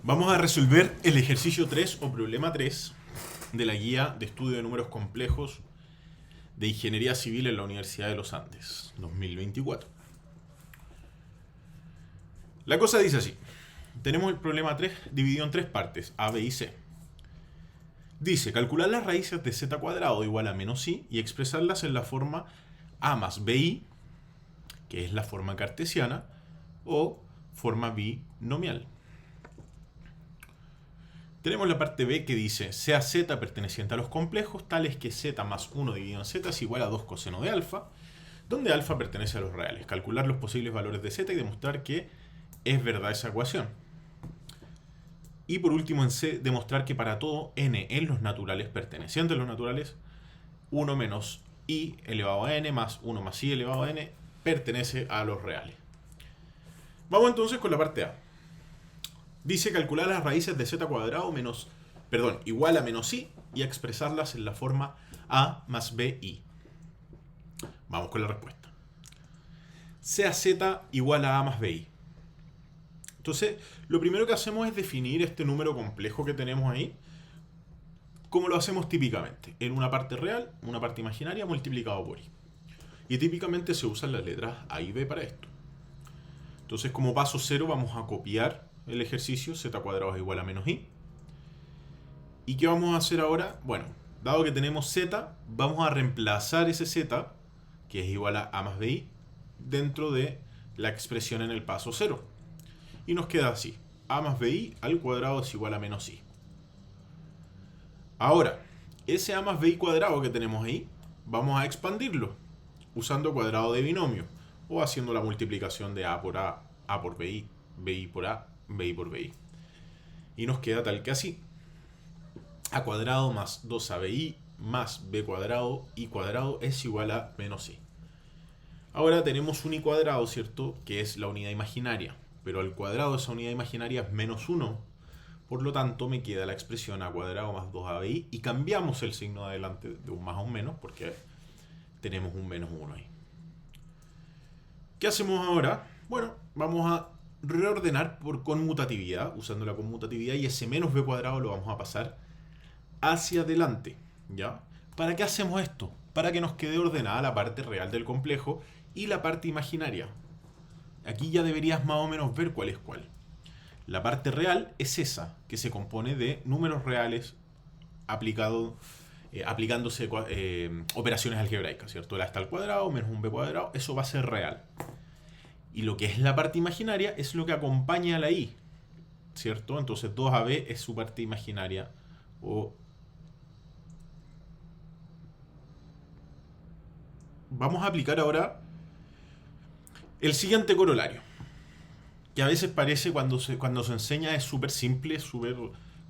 Vamos a resolver el ejercicio 3 o problema 3 de la guía de estudio de números complejos de Ingeniería Civil en la Universidad de los Andes, 2024. La cosa dice así. Tenemos el problema 3 dividido en tres partes, A, B y C. Dice, calcular las raíces de z cuadrado igual a menos i y expresarlas en la forma a más bi, que es la forma cartesiana, o forma binomial. Tenemos la parte B que dice, sea z perteneciente a los complejos, tales que z más 1 dividido en z es igual a 2 coseno de alfa, donde alfa pertenece a los reales. Calcular los posibles valores de z y demostrar que es verdad esa ecuación. Y por último en C, demostrar que para todo n en los naturales pertenecientes a los naturales, 1 menos i elevado a n más 1 más i elevado a n pertenece a los reales. Vamos entonces con la parte A. Dice calcular las raíces de z cuadrado igual a menos i y expresarlas en la forma a más bi. Vamos con la respuesta. Sea z igual a más bi. Entonces, lo primero que hacemos es definir este número complejo que tenemos ahí, como lo hacemos típicamente, en una parte real, una parte imaginaria multiplicado por i. Y típicamente se usan las letras a y b para esto. Entonces, como paso cero, vamos a copiar el ejercicio, z cuadrado es igual a menos i. ¿Y qué vamos a hacer ahora? Bueno, dado que tenemos z, vamos a reemplazar ese z, que es igual a más bi, dentro de la expresión en el paso cero. Y nos queda así, a más bi al cuadrado es igual a menos i. Ahora, ese a más bi cuadrado que tenemos ahí, vamos a expandirlo, usando cuadrado de binomio, o haciendo la multiplicación de a por bi, bi por a, bi por bi. Y nos queda tal que así, a cuadrado más 2abi más b cuadrado, i cuadrado es igual a menos i. Ahora tenemos un i cuadrado, ¿cierto? Que es la unidad imaginaria, pero al cuadrado de esa unidad imaginaria es menos 1. Por lo tanto, me queda la expresión a cuadrado más 2abi y cambiamos el signo de adelante de un más a un menos porque tenemos un menos 1 ahí. ¿Qué hacemos ahora? Bueno, vamos a reordenar por conmutatividad, usando la conmutatividad, y ese menos b cuadrado lo vamos a pasar hacia adelante, ¿ya? ¿Para qué hacemos esto? Para que nos quede ordenada la parte real del complejo y la parte imaginaria. Aquí ya deberías más o menos ver cuál es cuál. La parte real es esa, que se compone de números reales aplicándose operaciones algebraicas, ¿cierto? El a está al cuadrado menos un b cuadrado, eso va a ser real. Y lo que es la parte imaginaria es lo que acompaña a la i, ¿cierto? Entonces 2ab es su parte imaginaria. Vamos a aplicar ahora el siguiente corolario, que a veces parece cuando se enseña es súper simple,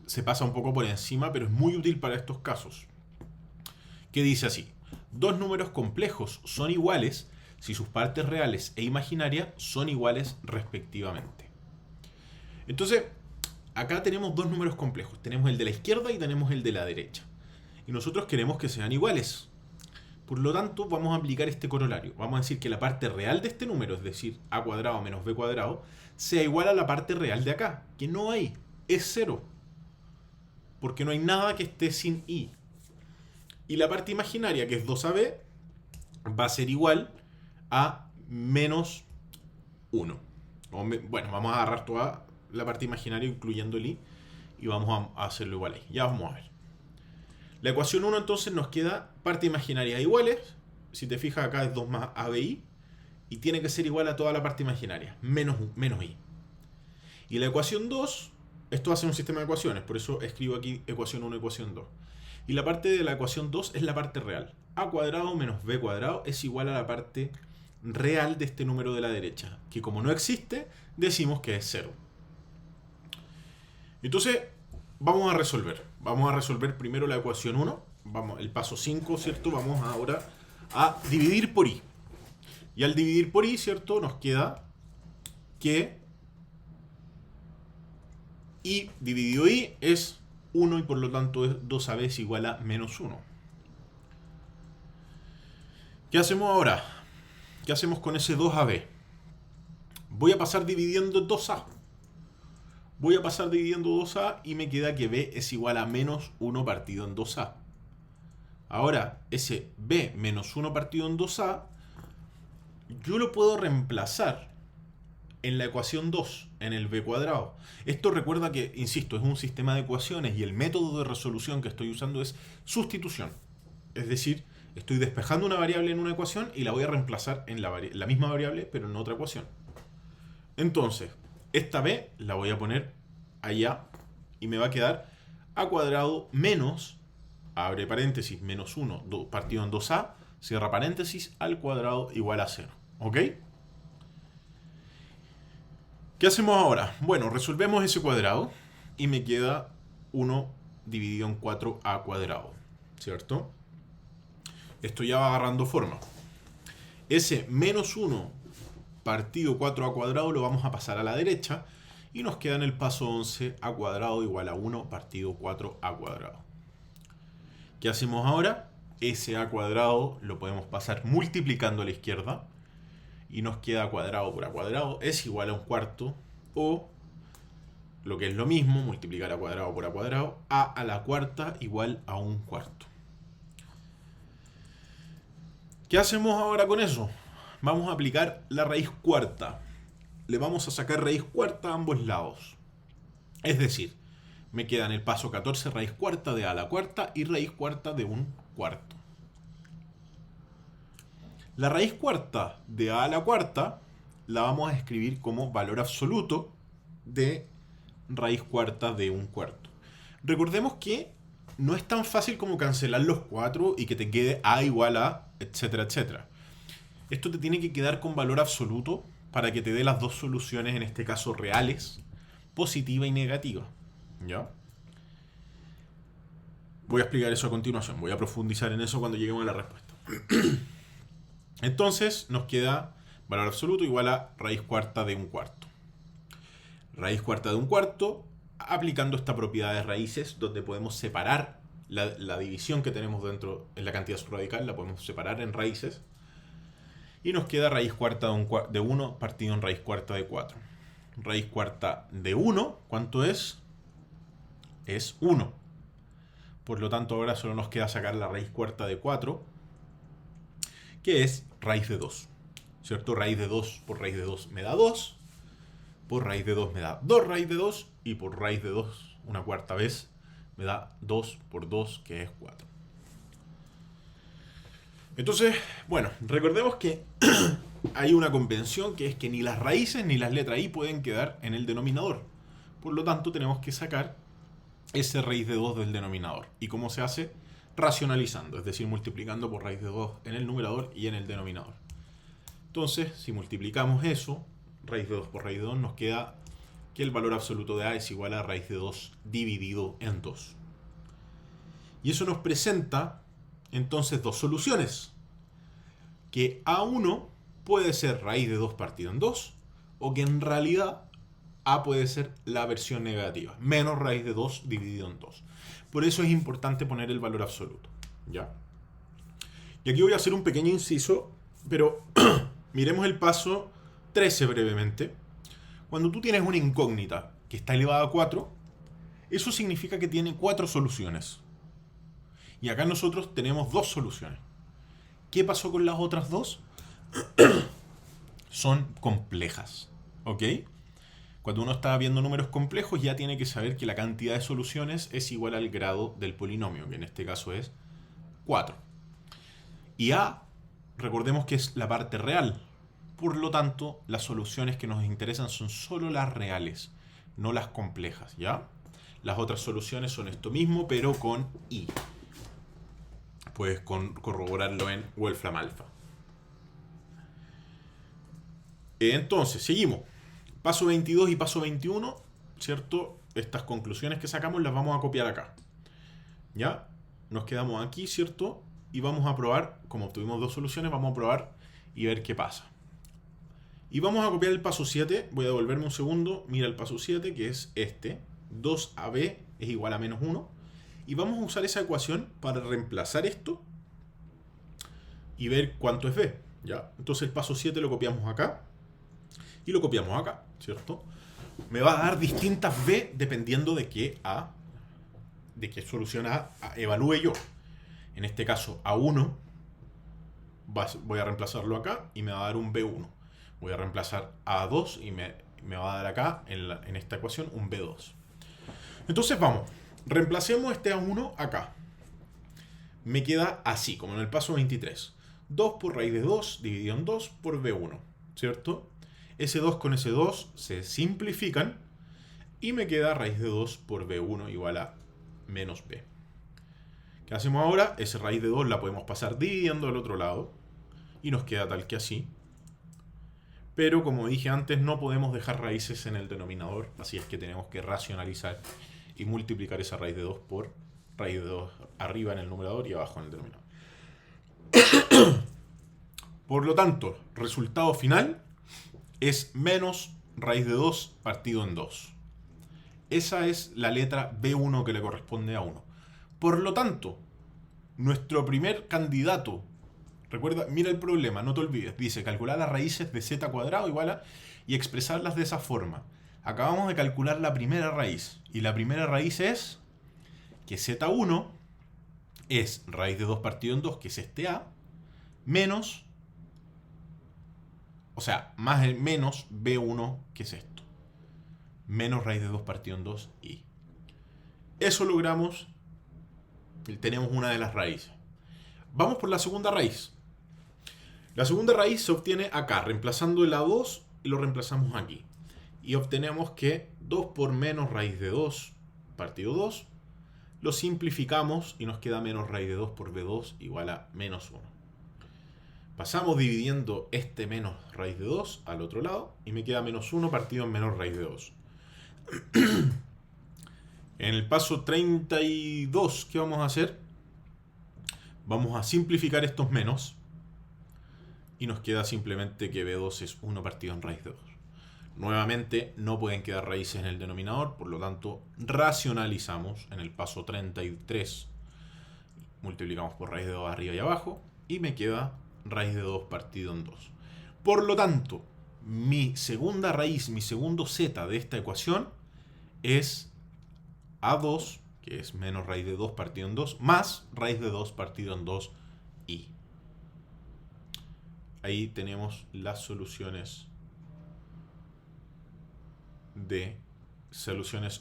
se pasa un poco por encima, pero es muy útil para estos casos. Que dice así, dos números complejos son iguales si sus partes reales e imaginarias son iguales respectivamente. Entonces, acá tenemos dos números complejos, tenemos el de la izquierda y tenemos el de la derecha. Y nosotros queremos que sean iguales. Por lo tanto, vamos a aplicar este corolario. Vamos a decir que la parte real de este número, es decir, a cuadrado menos b cuadrado, sea igual a la parte real de acá, que no hay, es cero. Porque no hay nada que esté sin i. Y la parte imaginaria, que es 2ab, va a ser igual a menos 1. Bueno, vamos a agarrar toda la parte imaginaria, incluyendo el i, y vamos a hacerlo igual ahí. Ya vamos a ver. La ecuación 1 entonces nos queda parte imaginaria iguales. Si te fijas acá es 2 más abi. Y tiene que ser igual a toda la parte imaginaria. Menos i. Y la ecuación 2, esto va a ser un sistema de ecuaciones. Por eso escribo aquí ecuación 1, ecuación 2. Y la parte de la ecuación 2 es la parte real. A cuadrado menos b cuadrado es igual a la parte real de este número de la derecha. Que como no existe, decimos que es 0. Entonces, vamos a resolver. Vamos a resolver primero la ecuación 1. El paso 5, ¿cierto? Vamos ahora a dividir por i. Y al dividir por i, ¿cierto? Nos queda que i dividido i es 1 y por lo tanto 2ab es igual a menos 1. ¿Qué hacemos ahora? ¿Qué hacemos con ese 2ab? Voy a pasar dividiendo 2a. Voy a pasar dividiendo 2a y me queda que b es igual a menos 1 partido en 2a. Ahora, ese b menos 1 partido en 2a, yo lo puedo reemplazar en la ecuación 2, en el b cuadrado. Esto recuerda que, insisto, es un sistema de ecuaciones y el método de resolución que estoy usando es sustitución. Es decir, estoy despejando una variable en una ecuación y la voy a reemplazar en la misma variable, pero en otra ecuación. Entonces, esta b la voy a poner allá y me va a quedar a cuadrado menos, abre paréntesis, menos 1 partido en 2a, cierra paréntesis, al cuadrado igual a 0. ¿Ok? ¿Qué hacemos ahora? Bueno, resolvemos ese cuadrado y me queda 1 dividido en 4a cuadrado, ¿cierto? Esto ya va agarrando forma. Ese menos 1 partido 4a cuadrado lo vamos a pasar a la derecha y nos queda en el paso 11 a cuadrado igual a 1 partido 4a cuadrado. ¿Qué hacemos ahora? Ese a cuadrado lo podemos pasar multiplicando a la izquierda y nos queda a cuadrado por a cuadrado es igual a un cuarto, o lo que es lo mismo, multiplicar a cuadrado por a cuadrado, a la cuarta igual a un cuarto. ¿Qué hacemos ahora con eso? Vamos a aplicar la raíz cuarta. Le vamos a sacar raíz cuarta a ambos lados. Es decir, me queda en el paso 14 raíz cuarta de a la cuarta y raíz cuarta de un cuarto. La raíz cuarta de a la cuarta la vamos a escribir como valor absoluto de raíz cuarta de un cuarto. Recordemos que no es tan fácil como cancelar los 4 y que te quede a igual a, etcétera, etcétera. Esto te tiene que quedar con valor absoluto para que te dé las dos soluciones, en este caso reales, positiva y negativa. ¿Ya? Voy a explicar eso a continuación. Voy a profundizar en eso cuando lleguemos a la respuesta. Entonces nos queda valor absoluto igual a raíz cuarta de un cuarto. Raíz cuarta de un cuarto, aplicando esta propiedad de raíces, donde podemos separar la división que tenemos dentro en la cantidad subradical, la podemos separar en raíces. Y nos queda raíz cuarta de 1 partido en raíz cuarta de 4. Raíz cuarta de 1, ¿cuánto es? Es 1. Por lo tanto, ahora solo nos queda sacar la raíz cuarta de 4, que es raíz de 2. ¿Cierto? Raíz de 2 por raíz de 2 me da 2. Por raíz de 2 me da 2 raíz de 2. Y por raíz de 2, una cuarta vez, me da 2 por 2, que es 4. Entonces, bueno, recordemos que hay una convención que es que ni las raíces ni las letras i pueden quedar en el denominador. Por lo tanto, tenemos que sacar ese raíz de 2 del denominador. ¿Y cómo se hace? Racionalizando, es decir, multiplicando por raíz de 2 en el numerador y en el denominador. Entonces, si multiplicamos eso, raíz de 2 por raíz de 2, nos queda que el valor absoluto de a es igual a raíz de 2 dividido en 2. Y eso nos presenta entonces dos soluciones. Que a1 puede ser raíz de 2 partido en 2, o que en realidad a puede ser la versión negativa, menos raíz de 2 dividido en 2. Por eso es importante poner el valor absoluto. ¿Ya? Y aquí voy a hacer un pequeño inciso, pero miremos el paso 13 brevemente. Cuando tú tienes una incógnita que está elevada a 4, eso significa que tiene 4 soluciones. Y acá nosotros tenemos 2 soluciones. ¿Qué pasó con las otras 2? Son complejas. ¿Ok? Cuando uno está viendo números complejos ya tiene que saber que la cantidad de soluciones es igual al grado del polinomio, que en este caso es 4. Y a, recordemos que es la parte real. Por lo tanto, las soluciones que nos interesan son solo las reales, no las complejas, ¿ya? Las otras soluciones son esto mismo, pero con i. Puedes corroborarlo en Wolfram Alpha. Entonces, seguimos. Paso 22 y paso 21, ¿cierto? Estas conclusiones que sacamos las vamos a copiar acá. ¿Ya? Nos quedamos aquí, ¿cierto? Y vamos a probar, como obtuvimos 2 soluciones, vamos a probar y ver qué pasa. Y vamos a copiar el paso 7. Voy a devolverme un segundo. Mira el paso 7, que es este. 2ab es igual a menos 1. Y vamos a usar esa ecuación para reemplazar esto y ver cuánto es b. ¿Ya? Entonces el paso 7 lo copiamos acá y lo copiamos acá, ¿cierto? me va a dar distintas b dependiendo de qué a, de qué solución evalúe yo. En este caso, a1 voy a reemplazarlo acá y me va a dar un b1. Voy a reemplazar a 2 y me va a dar acá, en esta ecuación, un b2. Entonces vamos, reemplacemos este a1 acá. Me queda así, como en el paso 23. 2 por raíz de 2 dividido en 2 por b1, ¿cierto? Ese 2 con ese 2 se simplifican y me queda raíz de 2 por b1 igual a menos b. ¿Qué hacemos ahora? Esa raíz de 2 la podemos pasar dividiendo al otro lado y nos queda tal que así. Pero como dije antes, no podemos dejar raíces en el denominador, así es que tenemos que racionalizar y multiplicar esa raíz de 2 por raíz de 2 arriba en el numerador y abajo en el denominador. Por lo tanto, resultado final es menos raíz de 2 partido en 2. Esa es la letra B1 que le corresponde a 1. Por lo tanto, nuestro primer candidato, recuerda, mira el problema, no te olvides, dice calcular las raíces de z cuadrado igual a, y expresarlas de esa forma. Acabamos de calcular la primera raíz, y la primera raíz es que z1 es raíz de 2 partido en 2, que es este a, menos, o sea, más el menos b1, que es esto. Menos raíz de 2 partido en 2 y eso logramos. Tenemos una de las raíces. Vamos por la segunda raíz. La segunda raíz se obtiene acá, reemplazando el a2 y lo reemplazamos aquí. Y obtenemos que 2 por menos raíz de 2 partido 2 lo simplificamos y nos queda menos raíz de 2 por b2 igual a menos 1. Pasamos dividiendo este menos raíz de 2 al otro lado y me queda menos 1 partido en menos raíz de 2. En el paso 32, ¿qué vamos a hacer? Vamos a simplificar estos menos y nos queda simplemente que b2 es 1 partido en raíz de 2. Nuevamente no pueden quedar raíces en el denominador, por lo tanto racionalizamos en el paso 33. Multiplicamos por raíz de 2 arriba y abajo y me queda raíz de 2 partido en 2. Por lo tanto, mi segunda raíz, mi segundo z de esta ecuación es a2, que es menos raíz de 2 partido en 2, más raíz de 2 partido en 2 y. Ahí tenemos las soluciones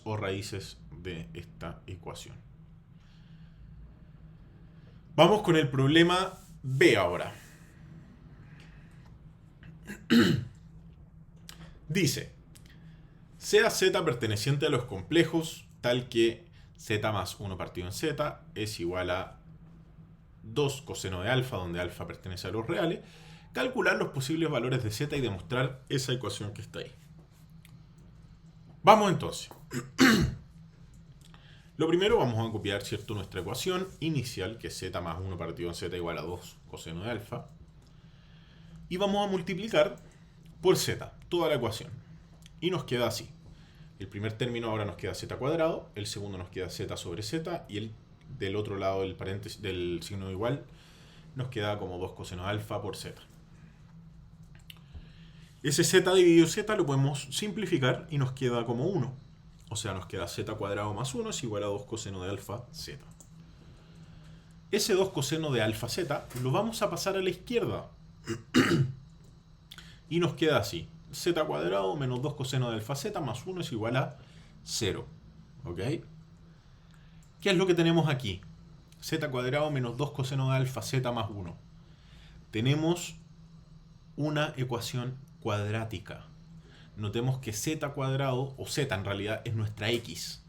o raíces de esta ecuación. Vamos con el problema B ahora. Dice, sea z perteneciente a los complejos tal que z más 1 partido en z es igual a 2 coseno de alfa, donde alfa pertenece a los reales, calcular los posibles valores de z y demostrar esa ecuación que está ahí. Vamos entonces. Lo primero vamos a copiar, ¿cierto?, nuestra ecuación inicial, que es z más 1 partido en z igual a 2 coseno de alfa. Y vamos a multiplicar por z, toda la ecuación. Y nos queda así. El primer término ahora nos queda z cuadrado, el segundo nos queda z sobre z, y el del otro lado del paréntesis, del signo de igual, nos queda como 2 coseno de alfa por z. Ese z dividido z lo podemos simplificar y nos queda como 1. O sea, nos queda z cuadrado más 1 es igual a 2 coseno de alfa z. Ese 2 coseno de alfa z lo vamos a pasar a la izquierda. Y nos queda así. Z cuadrado menos 2 coseno de alfa z más 1 es igual a 0. ¿Ok? ¿Qué es lo que tenemos aquí? Z cuadrado menos 2 coseno de alfa z más 1. Tenemos una ecuación cuadrática. Notemos que z cuadrado, o z en realidad, es nuestra x.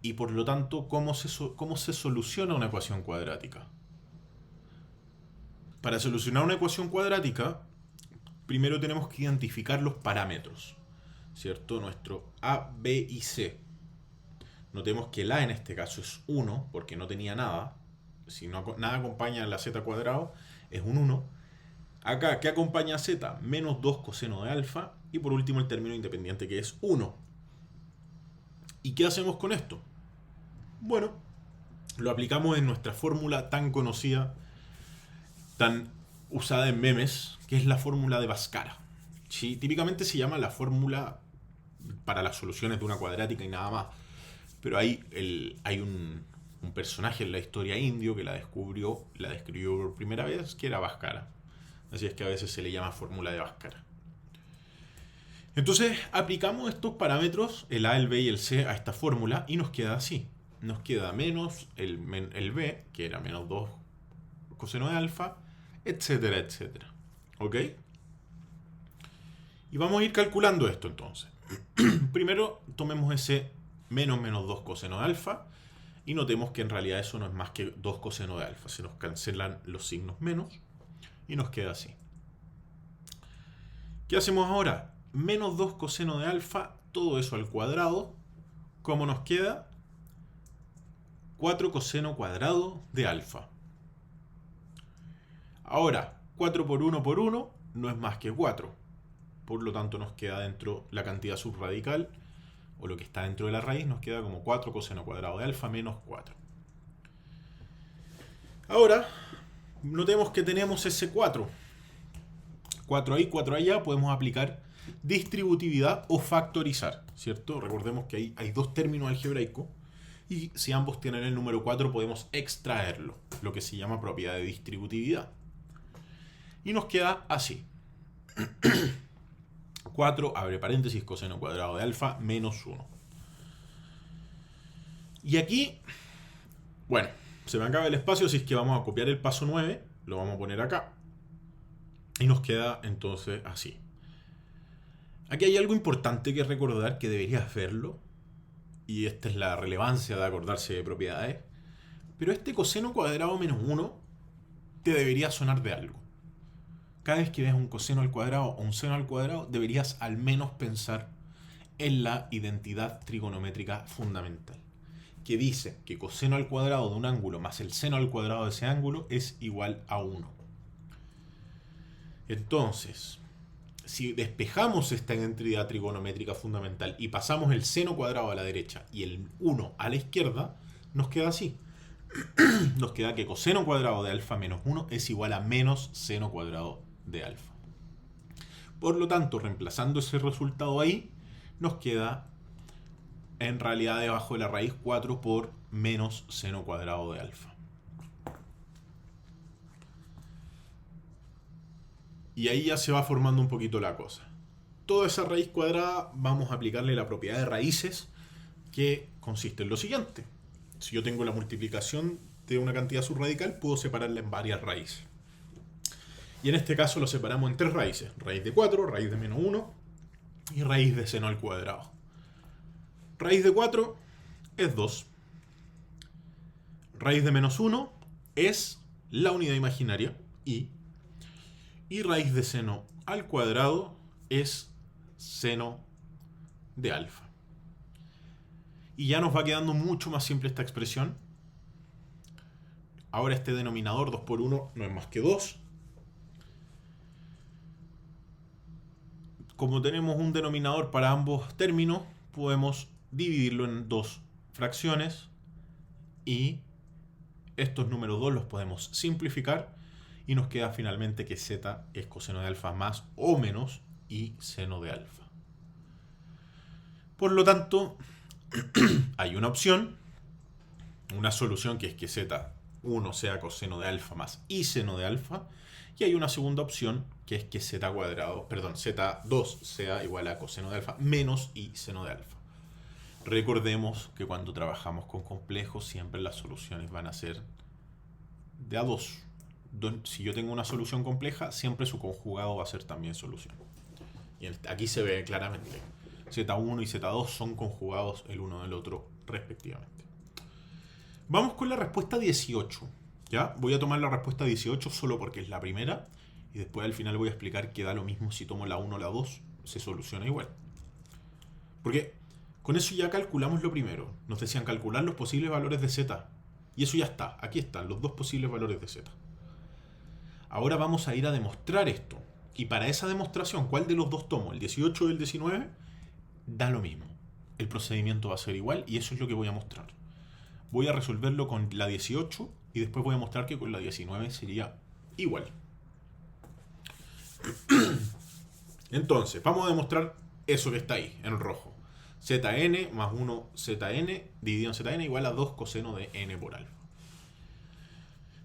Y por lo tanto, ¿cómo se soluciona una ecuación cuadrática? Para solucionar una ecuación cuadrática, primero tenemos que identificar los parámetros, ¿cierto? Nuestro a, b y c. Notemos que el a en este caso es 1, porque no tenía nada. Si nada acompaña a la z cuadrado, es un 1. Acá, ¿qué acompaña a z? Menos 2 coseno de alfa. Y por último el término independiente, que es 1. ¿Y qué hacemos con esto? Bueno, lo aplicamos en nuestra fórmula tan conocida, tan usada en memes, que es la fórmula de Bhaskara. ¿Sí? Típicamente se llama la fórmula para las soluciones de una cuadrática y nada más. Pero hay un personaje en la historia indio que la describió por primera vez, que era Bhaskara. Así es que a veces se le llama fórmula de Bhaskara. Entonces aplicamos estos parámetros, el A, el B y el C, a esta fórmula y nos queda así. Nos queda menos el B, que era menos 2 coseno de alfa, etcétera, etcétera. ¿Ok? Y vamos a ir calculando esto entonces. Primero tomemos ese menos 2 coseno de alfa y notemos que en realidad eso no es más que 2 coseno de alfa. Se nos cancelan los signos menos y nos queda así. ¿Qué hacemos ahora? Menos 2 coseno de alfa, todo eso al cuadrado. ¿Cómo nos queda? 4 coseno cuadrado de alfa. Ahora, 4 por 1 por 1 no es más que 4. Por lo tanto nos queda dentro la cantidad subradical, o lo que está dentro de la raíz, nos queda como 4 coseno cuadrado de alfa menos 4. Ahora, notemos que tenemos ese 4. 4 ahí, 4 allá, podemos aplicar distributividad o factorizar, ¿cierto? Recordemos que hay dos términos algebraicos y si ambos tienen el número 4 podemos extraerlo, lo que se llama propiedad de distributividad. Y nos queda así. 4, abre paréntesis, coseno cuadrado de alfa, menos 1. Y aquí, bueno, se me acaba el espacio, así es que vamos a copiar el paso 9, lo vamos a poner acá. Y nos queda entonces así. Aquí hay algo importante que recordar, que deberías verlo. Y esta es la relevancia de acordarse de propiedades. Pero este coseno cuadrado menos 1 te debería sonar de algo. Cada vez que veas un coseno al cuadrado o un seno al cuadrado, deberías al menos pensar en la identidad trigonométrica fundamental, que dice que coseno al cuadrado de un ángulo más el seno al cuadrado de ese ángulo es igual a 1. Entonces, si despejamos esta identidad trigonométrica fundamental y pasamos el seno cuadrado a la derecha y el 1 a la izquierda, nos queda así. Nos queda que coseno cuadrado de alfa menos 1 es igual a menos seno cuadrado de alfa. Por lo tanto, reemplazando ese resultado ahí, nos queda en realidad debajo de la raíz 4 por menos seno cuadrado de alfa. Y ahí ya se va formando un poquito la cosa. Toda esa raíz cuadrada vamos a aplicarle la propiedad de raíces, que consiste en lo siguiente. Si yo tengo la multiplicación de una cantidad subradical, puedo separarla en varias raíces. Y en este caso lo separamos en tres raíces. Raíz de 4, raíz de menos 1 y raíz de seno al cuadrado. Raíz de 4 es 2. Raíz de menos 1 es la unidad imaginaria, y raíz de seno al cuadrado es seno de alfa. Y ya nos va quedando mucho más simple esta expresión. Ahora este denominador 2 por 1 no es más que 2. Como tenemos un denominador para ambos términos, podemos dividirlo en dos fracciones y estos números 2 los podemos simplificar y nos queda finalmente que z es coseno de alfa más o menos y seno de alfa. Por lo tanto, hay una opción, una solución, que es que z1 sea coseno de alfa más y seno de alfa, y hay una segunda opción que es que z2 sea igual a coseno de alfa menos y seno de alfa. Recordemos que cuando trabajamos con complejos siempre las soluciones van a ser de a 2. Si yo tengo una solución compleja, siempre su conjugado va a ser también solución. Y aquí se ve claramente. Z1 y Z2 son conjugados el uno del otro respectivamente. Vamos con la respuesta 18. ¿Ya? Voy a tomar la respuesta 18 solo porque es la primera. Y después al final voy a explicar que da lo mismo si tomo la 1 o la 2. Se soluciona igual. Porque con eso ya calculamos lo primero. Nos decían calcular los posibles valores de Z. Y eso ya está. Aquí están los dos posibles valores de Z. Ahora vamos a ir a demostrar esto. Y para esa demostración, ¿cuál de los dos tomo? ¿El 18 o el 19? Da lo mismo. El procedimiento va a ser igual y eso es lo que voy a mostrar. Voy a resolverlo con la 18 y después voy a mostrar que con la 19 sería igual. Entonces, vamos a demostrar eso que está ahí, en rojo. Zn más 1 Zn dividido en Zn igual a 2 coseno de n por alfa.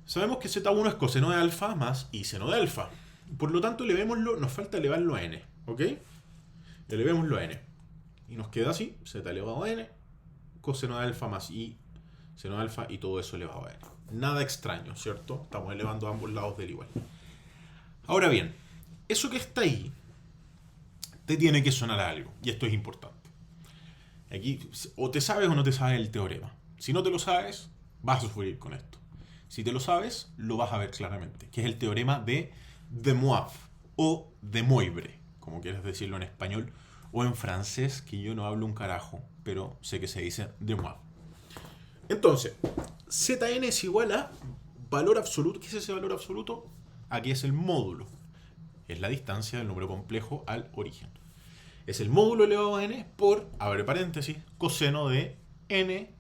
Sabemos que Z1 es coseno de alfa más I seno de alfa. Por lo tanto, elevémoslo, nos falta elevarlo a n, ¿ok? Elevémoslo a n. Y nos queda así, Z elevado a n, coseno de alfa más I seno de alfa y todo eso elevado a n. Nada extraño, ¿cierto? Estamos elevando a ambos lados del igual. Ahora bien, eso que está ahí te tiene que sonar a algo, y esto es importante. Aquí, o te sabes o no te sabes el teorema. Si no te lo sabes, vas a sufrir con esto. Si te lo sabes, lo vas a ver claramente, que es el teorema de De Moivre o de Moivre, como quieras decirlo en español, o en francés, que yo no hablo un carajo, pero sé que se dice De Moivre. Entonces, Zn es igual a valor absoluto. ¿Qué es ese valor absoluto? Aquí es el módulo. Es la distancia del número complejo al origen. Es el módulo elevado a n por, abre paréntesis, coseno de n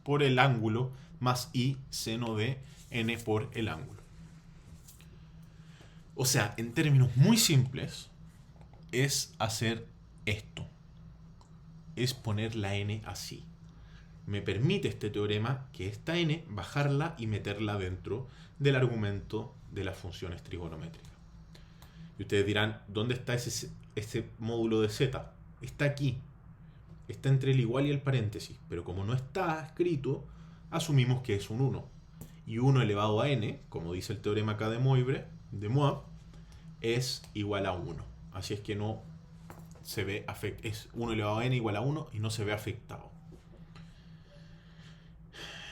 por el ángulo más I seno de n por el ángulo. O sea, en términos muy simples, es hacer esto. Es poner la n así. Me permite este teorema que esta n bajarla y meterla dentro del argumento de las funciones trigonométricas. Y ustedes dirán, ¿dónde está ese módulo de z? Está aquí. Está entre el igual y el paréntesis. Pero como no está escrito, asumimos que es un 1. Y 1 elevado a n, como dice el teorema acá de Moivre, es igual a 1. Así es que no se ve es 1 elevado a n igual a 1 y no se ve afectado.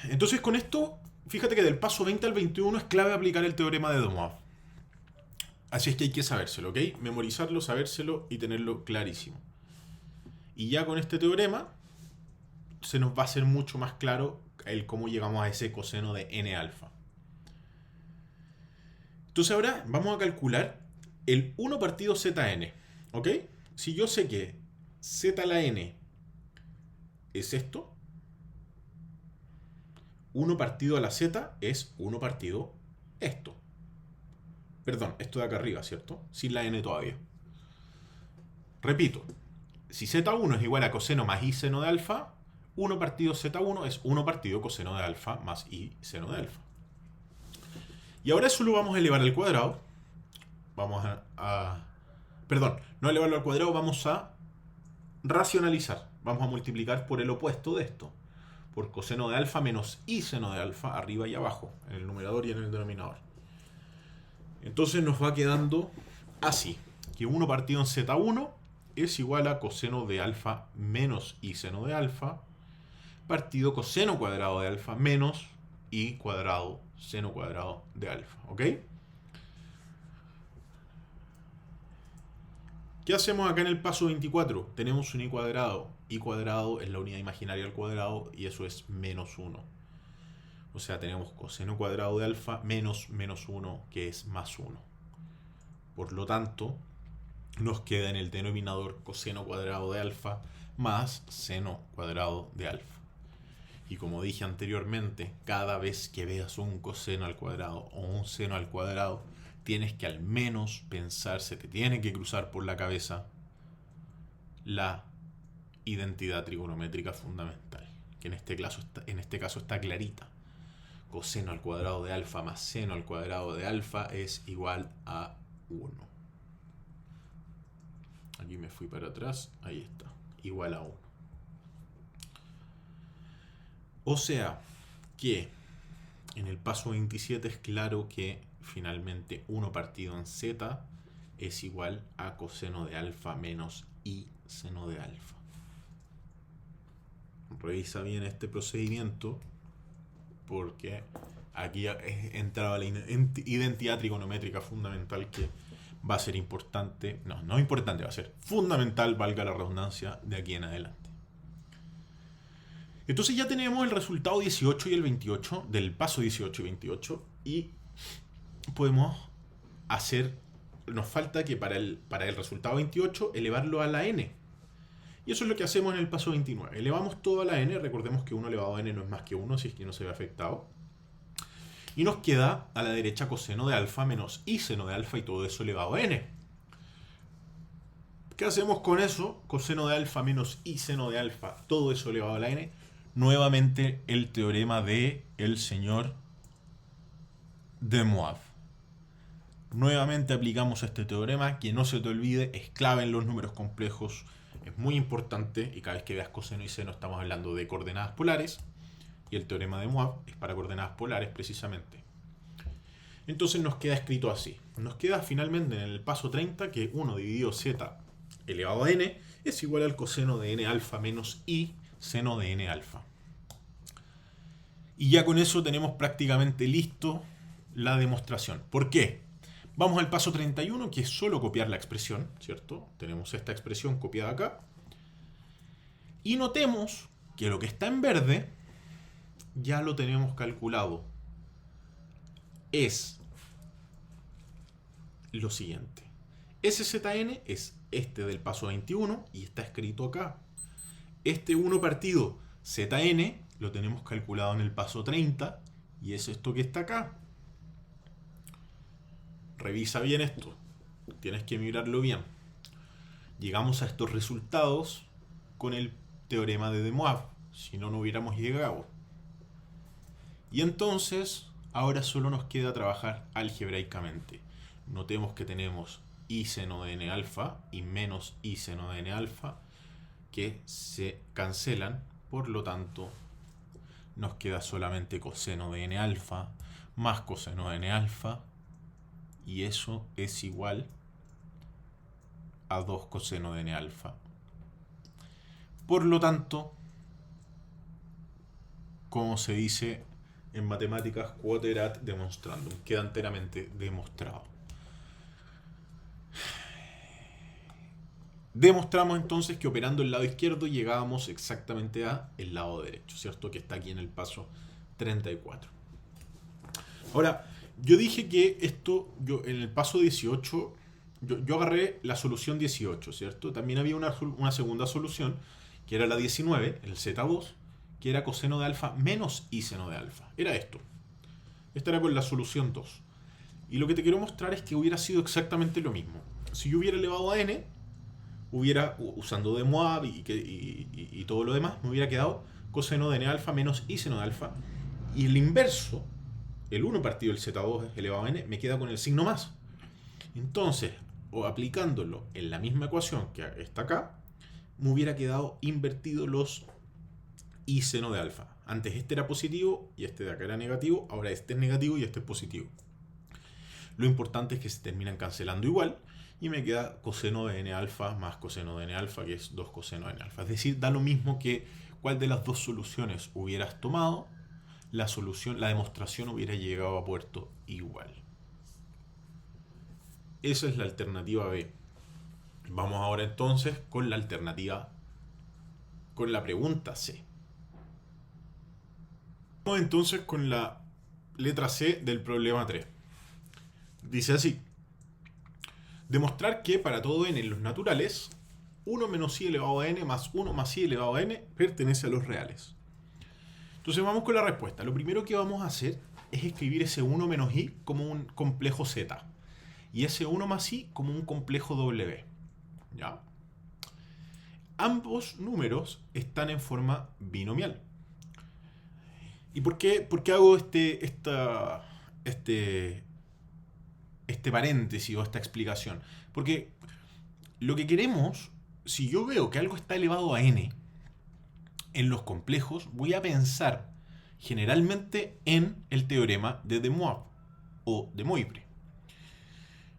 Entonces con esto, fíjate que del paso 20 al 21 es clave aplicar el teorema de De Moivre. Así es que hay que sabérselo, ¿ok? Memorizarlo, sabérselo y tenerlo clarísimo. Y ya con este teorema se nos va a hacer mucho más claro el cómo llegamos a ese coseno de n alfa. Entonces ahora vamos a calcular el 1 partido Zn, ¿ok? Si yo sé que z a la n es esto, 1 partido a la z es 1 partido esto. Perdón, esto de acá arriba, ¿cierto? Sin la n todavía. Repito, si z1 es igual a coseno más i seno de alfa, 1 partido z1 es 1 partido coseno de alfa más i seno de alfa. Y ahora eso lo vamos a elevar al cuadrado. Vamos perdón, no elevarlo al cuadrado, vamos a racionalizar. Vamos a multiplicar por el opuesto de esto. Por coseno de alfa menos i seno de alfa, arriba y abajo, en el numerador y en el denominador. Entonces nos va quedando así, que 1 partido en z1 es igual a coseno de alfa menos i seno de alfa, partido coseno cuadrado de alfa menos i cuadrado seno cuadrado de alfa, ¿ok? ¿Qué hacemos acá en el paso 24? Tenemos un i cuadrado es la unidad imaginaria al cuadrado y eso es menos 1. O sea, tenemos coseno cuadrado de alfa menos menos 1, que es más 1. Por lo tanto, nos queda en el denominador coseno cuadrado de alfa más seno cuadrado de alfa. Y como dije anteriormente, cada vez que veas un coseno al cuadrado o un seno al cuadrado, tienes que al menos pensar, se te tiene que cruzar por la cabeza la identidad trigonométrica fundamental, que en este caso está clarita. Coseno al cuadrado de alfa más seno al cuadrado de alfa es igual a 1. Aquí me fui para atrás, ahí está, igual a 1. O sea que en el paso 27 es claro que finalmente 1 partido en z es igual a coseno de alfa menos i seno de alfa. Revisa bien este procedimiento porque aquí entraba la identidad trigonométrica fundamental que va a ser importante, no importante, va a ser fundamental, valga la redundancia, de aquí en adelante. Entonces ya tenemos el resultado 18 y el 28 del paso 18 y 28 y podemos hacer, nos falta que para el resultado 28 elevarlo a la n. Y eso es lo que hacemos en el paso 29. Elevamos todo a la n, recordemos que 1 elevado a n no es más que 1, si es que no se ve afectado. Y nos queda a la derecha coseno de alfa menos i seno de alfa y todo eso elevado a n. ¿Qué hacemos con eso? Coseno de alfa menos i seno de alfa, todo eso elevado a la n. Nuevamente el teorema de el señor de Moivre. Nuevamente aplicamos este teorema, que no se te olvide, es clave en los números complejos, es muy importante, y cada vez que veas coseno y seno estamos hablando de coordenadas polares, y el teorema de Moivre es para coordenadas polares precisamente. Entonces nos queda escrito así. Nos queda finalmente en el paso 30 que 1 dividido z elevado a n es igual al coseno de n alfa menos i seno de n alfa. Y ya con eso tenemos prácticamente listo la demostración. ¿Por qué? Vamos al paso 31, que es solo copiar la expresión, ¿cierto? Tenemos esta expresión copiada acá. Y notemos que lo que está en verde ya lo tenemos calculado. Es lo siguiente. SZN es este del paso 21 y está escrito acá. Este 1 partido ZN lo tenemos calculado en el paso 30 y es esto que está acá. Revisa bien esto. Tienes que mirarlo bien. Llegamos a estos resultados con el teorema de De Moivre. Si no, no hubiéramos llegado. Y entonces, ahora solo nos queda trabajar algebraicamente. Notemos que tenemos i seno de n alfa y menos i seno de n alfa que se cancelan. Por lo tanto, nos queda solamente coseno de n alfa más coseno de n alfa. Y eso es igual a 2 coseno de n alfa. Por lo tanto, como se dice en matemáticas, quod erat demonstrandum, queda enteramente demostrado. Demostramos entonces que operando el lado izquierdo llegábamos exactamente a el lado derecho, ¿cierto? Que está aquí en el paso 34. Ahora, yo dije que esto, en el paso 18, yo agarré la solución 18, ¿cierto? También había una segunda solución, que era la 19, el Z2, que era coseno de alfa menos i seno de alfa. Era esto. Esta era con la solución 2. Y lo que te quiero mostrar es que hubiera sido exactamente lo mismo. Si yo hubiera elevado a n, hubiera, usando De Moivre y todo lo demás, me hubiera quedado coseno de n alfa menos i seno de alfa. Y el inverso, el 1 partido del Z2 elevado a n, me queda con el signo más. Entonces, o aplicándolo en la misma ecuación que está acá, me hubiera quedado invertido los i seno de alfa. Antes este era positivo y este de acá era negativo, ahora este es negativo y este es positivo. Lo importante es que se terminan cancelando igual y me queda coseno de n alfa más coseno de n alfa, que es 2 coseno de n alfa. Es decir, da lo mismo que cuál de las dos soluciones hubieras tomado, la demostración hubiera llegado a puerto igual. Esa es la alternativa B. Vamos ahora entonces con la alternativa, con la pregunta C. Vamos entonces con la letra C del problema 3. Dice así: demostrar que para todo n en los naturales, 1 menos i elevado a n más 1 más i elevado a n pertenece a los reales. Entonces vamos con la respuesta. Lo primero que vamos a hacer es escribir ese 1 menos i como un complejo z y ese 1 más i como un complejo w. ¿Ya? Ambos números están en forma binomial. ¿Y por qué hago este paréntesis o esta explicación? Porque lo que queremos, si yo veo que algo está elevado a n en los complejos, voy a pensar generalmente en el teorema de De Moivre o de Moivre.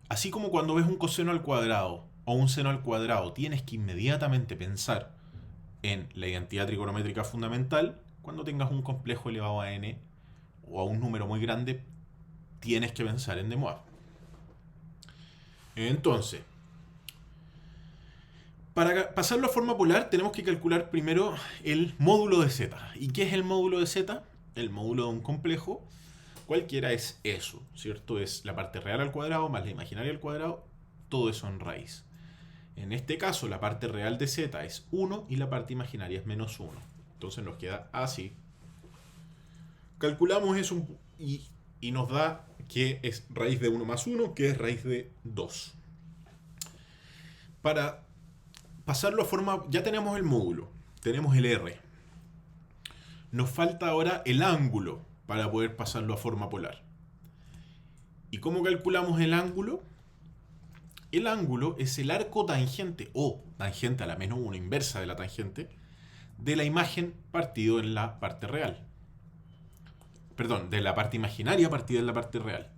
Así como cuando ves un coseno al cuadrado o un seno al cuadrado, tienes que inmediatamente pensar en la identidad trigonométrica fundamental, cuando tengas un complejo elevado a n o a un número muy grande, tienes que pensar en De Moivre. Entonces, para pasarlo a forma polar tenemos que calcular primero el módulo de z. ¿Y qué es el módulo de z? El módulo de un complejo cualquiera es eso, ¿cierto? Es la parte real al cuadrado más la imaginaria al cuadrado, todo eso en raíz. En este caso la parte real de z es 1 y la parte imaginaria es menos 1. Entonces nos queda así. Calculamos eso y nos da que es raíz de 1 más 1, que es raíz de 2. Para pasarlo a forma... Ya tenemos el módulo, tenemos el R. Nos falta ahora el ángulo para poder pasarlo a forma polar. ¿Y cómo calculamos el ángulo? El ángulo es el arco tangente, o tangente a la menos 1, inversa de la tangente, de la imagen partido en la parte real. Perdón, de la parte imaginaria partida en la parte real.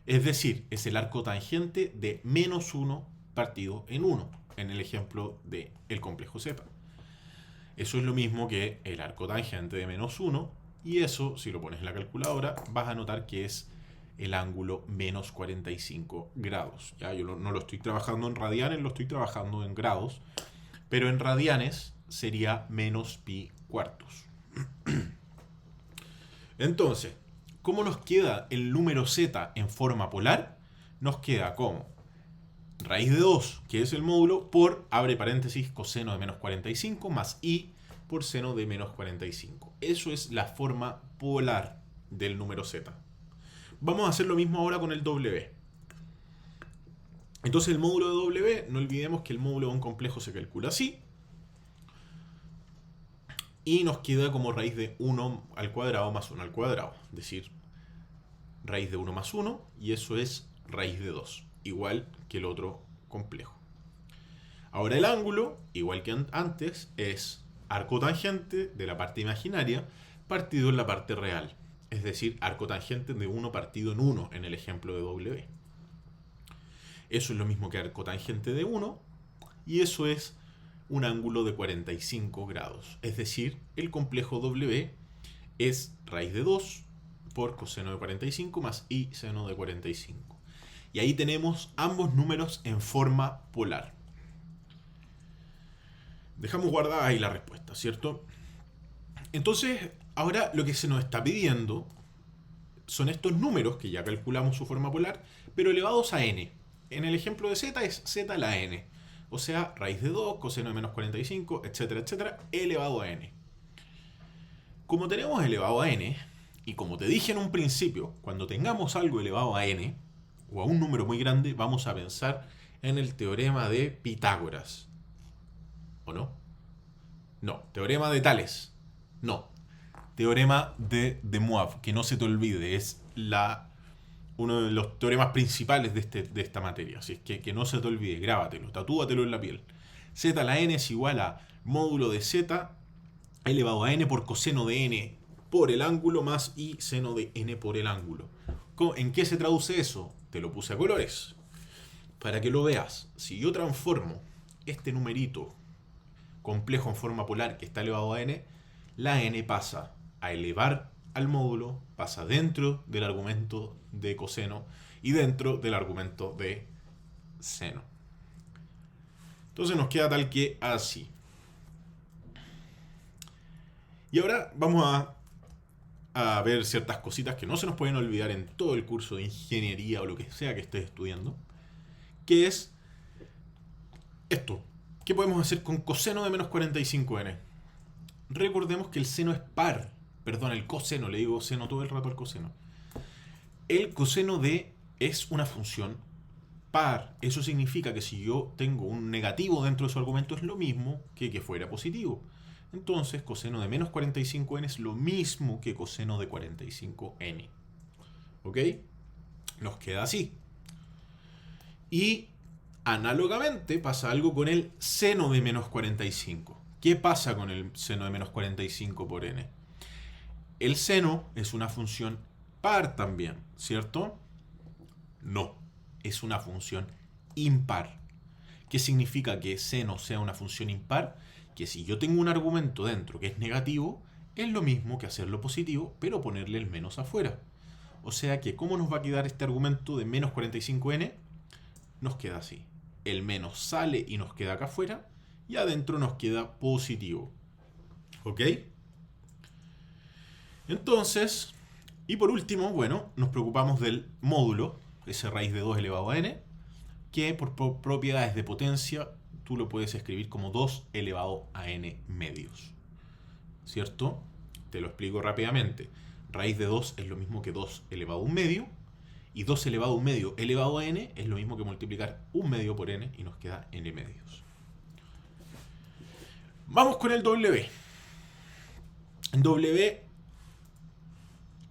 Es decir, es el arco tangente de menos 1 partido en 1, en el ejemplo del complejo Z. Eso es lo mismo que el arco tangente de menos 1, y eso, si lo pones en la calculadora, vas a notar que es el ángulo menos 45 grados. Ya, yo no lo estoy trabajando en radianes, lo estoy trabajando en grados, pero en radianes sería menos pi cuartos. Entonces, ¿cómo nos queda el número z en forma polar? Nos queda como raíz de 2, que es el módulo, por, abre paréntesis, coseno de menos 45, más i por seno de menos 45. Eso es la forma polar del número z. Vamos a hacer lo mismo ahora con el W. Entonces el módulo de W, no olvidemos que el módulo de un complejo se calcula así. Y nos queda como raíz de 1 al cuadrado más 1 al cuadrado. Es decir, raíz de 1 más 1, y eso es raíz de 2. Igual que el otro complejo. Ahora el ángulo, igual que antes, es arco tangente de la parte imaginaria partido en la parte real. Es decir, arco tangente de 1 partido en 1 en el ejemplo de W. Eso es lo mismo que arco tangente de 1, y eso es un ángulo de 45 grados. Es decir, el complejo W es raíz de 2 por coseno de 45 más i seno de 45. Y ahí tenemos ambos números en forma polar. Dejamos guardada ahí la respuesta, ¿cierto? Entonces, ahora lo que se nos está pidiendo son estos números, que ya calculamos su forma polar, pero elevados a n. En el ejemplo de z es z a la n. O sea, raíz de 2, coseno de menos 45, etcétera, etcétera, elevado a n. Como tenemos elevado a n, y como te dije en un principio, cuando tengamos algo elevado a n, o a un número muy grande, vamos a pensar en el teorema de Pitágoras. ¿O no? No. ¿Teorema de Tales? No. Teorema de Moivre, que no se te olvide, es uno de los teoremas principales de esta materia. Así es que no se te olvide, grábatelo, tatúatelo en la piel. Z a la n es igual a módulo de z elevado a n por coseno de n por el ángulo más i seno de n por el ángulo. ¿En qué se traduce eso? Te lo puse a colores. Para que lo veas, si yo transformo este numerito complejo en forma polar que está elevado a n, la n pasa a elevar al módulo, pasa dentro del argumento de coseno y dentro del argumento de seno. Entonces nos queda tal que así. Y ahora vamos a ver ciertas cositas que no se nos pueden olvidar en todo el curso de ingeniería o lo que sea que estés estudiando, que es esto. ¿Qué podemos hacer con coseno de menos 45n? Recordemos que el seno es par. Perdón, el coseno, le digo seno todo el rato al coseno. El coseno de es una función par. Eso significa que si yo tengo un negativo dentro de su argumento es lo mismo que fuera positivo. Entonces, coseno de menos 45n es lo mismo que coseno de 45n. ¿Ok? Nos queda así. Y análogamente pasa algo con el seno de menos 45. ¿Qué pasa con el seno de menos 45 por n? El seno es una función par también, ¿cierto? No, es una función impar. ¿Qué significa que seno sea una función impar? Que si yo tengo un argumento dentro que es negativo, es lo mismo que hacerlo positivo, pero ponerle el menos afuera. O sea que, ¿cómo nos va a quedar este argumento de menos 45n? Nos queda así. El menos sale y nos queda acá afuera, y adentro nos queda positivo. ¿Ok? Entonces, y por último, bueno, nos preocupamos del módulo, ese raíz de 2 elevado a n, que por propiedades de potencia tú lo puedes escribir como 2 elevado a n medios. ¿Cierto? Te lo explico rápidamente. Raíz de 2 es lo mismo que 2 elevado a 1 medio, y 2 elevado a 1 medio elevado a n es lo mismo que multiplicar 1 medio por n y nos queda n medios. Vamos con el W. W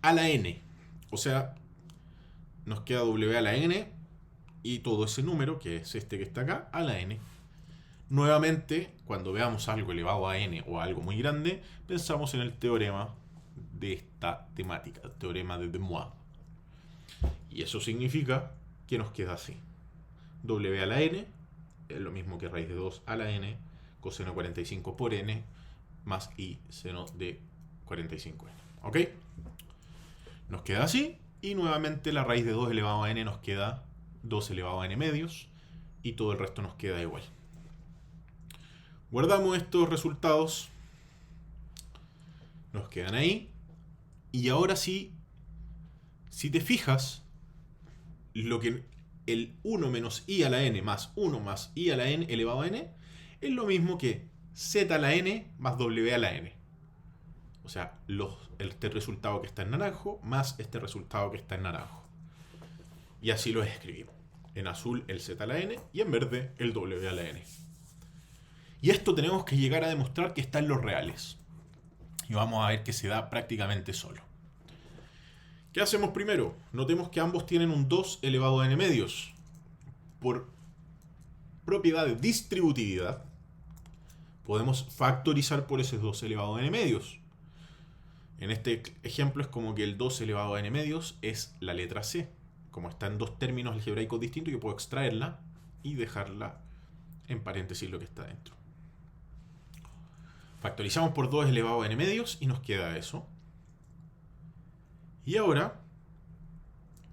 a la n. O sea, nos queda W a la n y todo ese número, que es este que está acá, a la n. Nuevamente, cuando veamos algo elevado a n o algo muy grande, pensamos en el teorema de esta temática, el teorema de De Moivre. Y eso significa que nos queda así. W a la n es lo mismo que raíz de 2 a la n, coseno de 45 por n, más i seno de 45n. ¿Ok? Nos queda así, y nuevamente la raíz de 2 elevado a n nos queda 2 elevado a n medios, y todo el resto nos queda igual. Guardamos estos resultados, nos quedan ahí, y ahora sí, si te fijas, lo que el 1 menos i a la n más 1 más i a la n elevado a n es lo mismo que z a la n más w a la n. O sea, este resultado que está en naranjo más este resultado que está en naranjo. Y así lo escribimos. En azul el z a la n y en verde el w a la n. Y esto tenemos que llegar a demostrar que está en los reales. Y vamos a ver que se da prácticamente solo. ¿Qué hacemos primero? Notemos que ambos tienen un 2 elevado a n medios. Por propiedad de distributividad, podemos factorizar por ese 2 elevado a n medios. En este ejemplo es como que el 2 elevado a n medios es la letra C. Como está en dos términos algebraicos distintos, yo puedo extraerla y dejarla en paréntesis lo que está dentro. Factorizamos por 2 elevado a n medios y nos queda eso. Y ahora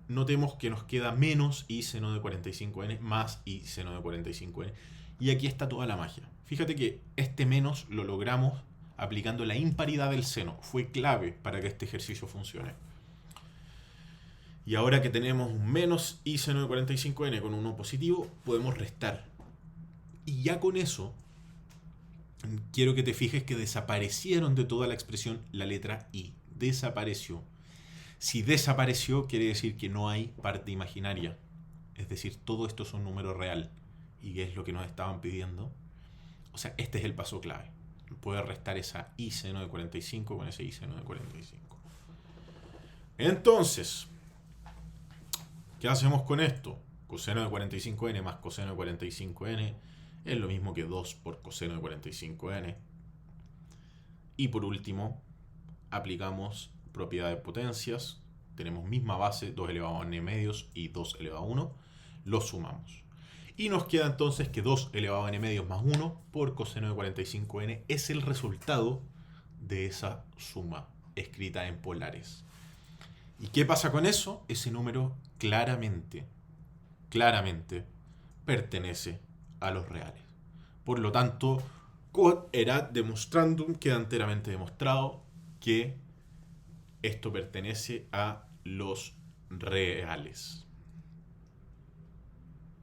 notemos que nos queda menos i seno de 45n más i seno de 45n. Y aquí está toda la magia. Fíjate que este menos lo logramos aplicando la imparidad del seno. Fue clave para que este ejercicio funcione. Y ahora que tenemos un menos i seno de 45n con uno positivo, podemos restar. Y ya con eso, quiero que te fijes que desaparecieron de toda la expresión la letra i. Desapareció. Si desapareció, quiere decir que no hay parte imaginaria. Es decir, todo esto es un número real. ¿Y es lo que nos estaban pidiendo? O sea, este es el paso clave. Poder restar esa i seno de 45 con ese i seno de 45. Entonces, ¿qué hacemos con esto? Coseno de 45n más coseno de 45n es lo mismo que 2 por coseno de 45n. Y por último, aplicamos propiedad de potencias. Tenemos misma base, 2 elevado a n medios y 2 elevado a 1. Los sumamos. Y nos queda entonces que 2 elevado a n medios más 1 por coseno de 45n es el resultado de esa suma escrita en polares. ¿Y qué pasa con eso? Ese número claramente pertenece a los reales. Por lo tanto, quod erat demonstrandum, queda enteramente demostrado que esto pertenece a los reales.